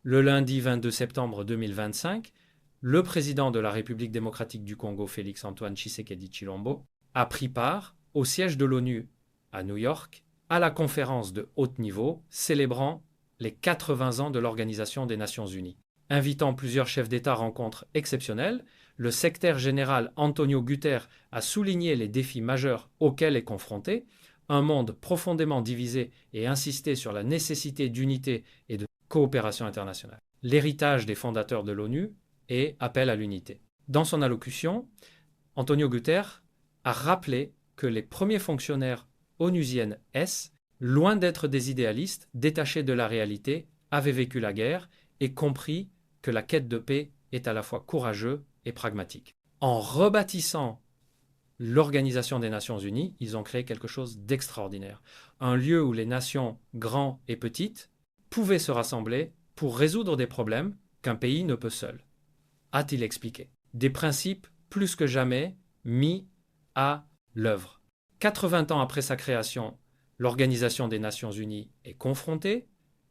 Le lundi 22 septembre 2025, le président de la République démocratique du Congo, Félix-Antoine Tshisekedi Tshilombo, a pris part au siège de l'ONU à New York à la conférence de haut niveau célébrant les 80 ans de l'Organisation des Nations Unies. Invitant plusieurs chefs d'État à rencontres exceptionnelles, le secrétaire général Antonio Guterres a souligné les défis majeurs auxquels est confronté un monde profondément divisé et insisté sur la nécessité d'unité et de coopération internationale. L'héritage des fondateurs de l'ONU est appel à l'unité. Dans son allocution, Antonio Guterres a rappelé que les premiers fonctionnaires onusiennes S, loin d'être des idéalistes, détachés de la réalité, avaient vécu la guerre et compris que la quête de paix est à la fois courageux et pragmatique. En rebâtissant l'Organisation des Nations Unies, ils ont créé quelque chose d'extraordinaire. Un lieu où les nations, grands et petites, pouvaient se rassembler pour résoudre des problèmes qu'un pays ne peut seul. A-t-il expliqué. Des principes plus que jamais mis à l'œuvre. 80 ans après sa création, l'Organisation des Nations Unies est confrontée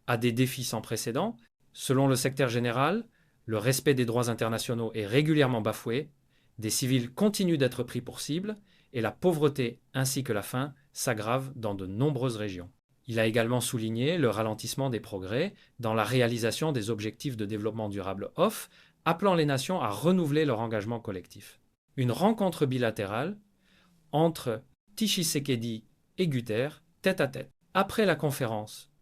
à des défis sans précédent. Selon le secrétaire général, le respect des droits internationaux est régulièrement bafoué, des civils continuent d'être pris pour cible et la pauvreté ainsi que la faim s'aggravent dans de nombreuses régions. Il a également souligné le ralentissement des progrès dans la réalisation des objectifs de développement durable OFF, appelant les nations à renouveler leur engagement collectif. Une rencontre bilatérale entre Tshisekedi et Guterres, tête à tête. Après la conférence,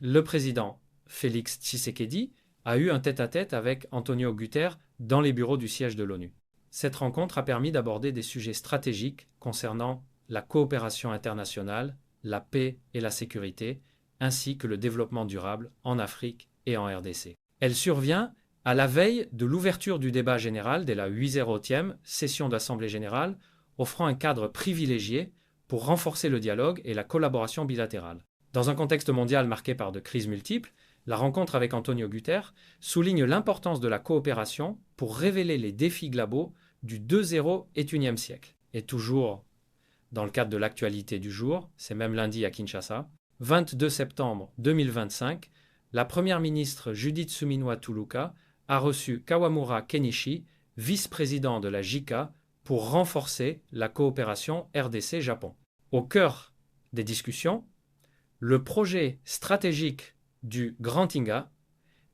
le président Félix Tshisekedi a eu un tête-à-tête avec Antonio Guterres dans les bureaux du siège de l'ONU. Cette rencontre a permis d'aborder des sujets stratégiques concernant la coopération internationale, la paix et la sécurité, ainsi que le développement durable en Afrique et en RDC. Elle survient à la veille de l'ouverture du débat général dès la 80e session d'Assemblée générale, offrant un cadre privilégié pour renforcer le dialogue et la collaboration bilatérale. Dans un contexte mondial marqué par de crises multiples, la rencontre avec Antonio Guterres souligne l'importance de la coopération pour révéler les défis globaux du 2.0 et 1e siècle. Et toujours dans le cadre de l'actualité du jour, c'est même lundi à Kinshasa, 22 septembre 2025, la première ministre Judith Suminwa Tuluka a reçu Kawamura Kenichi, vice-président de la JICA, pour renforcer la coopération RDC-Japon. Au cœur des discussions, le projet stratégique du Grand Inga,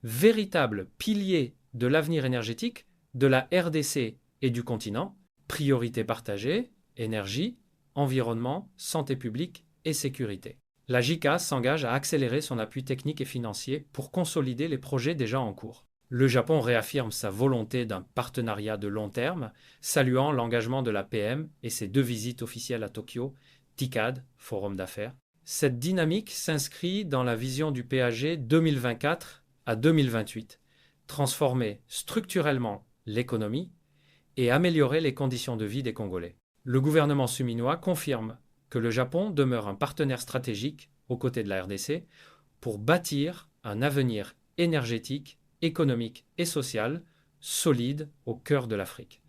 véritable pilier de l'avenir énergétique de la RDC et du continent, priorité partagée, énergie, environnement, santé publique et sécurité. La JICA s'engage à accélérer son appui technique et financier pour consolider les projets déjà en cours. Le Japon réaffirme sa volonté d'un partenariat de long terme, saluant l'engagement de la PM et ses 2 visites officielles à Tokyo, TICAD, Forum d'affaires. Cette dynamique s'inscrit dans la vision du PAG 2024 à 2028, transformer structurellement l'économie et améliorer les conditions de vie des Congolais. Le gouvernement suminois confirme que le Japon demeure un partenaire stratégique aux côtés de la RDC pour bâtir un avenir énergétique, économique et social solide au cœur de l'Afrique.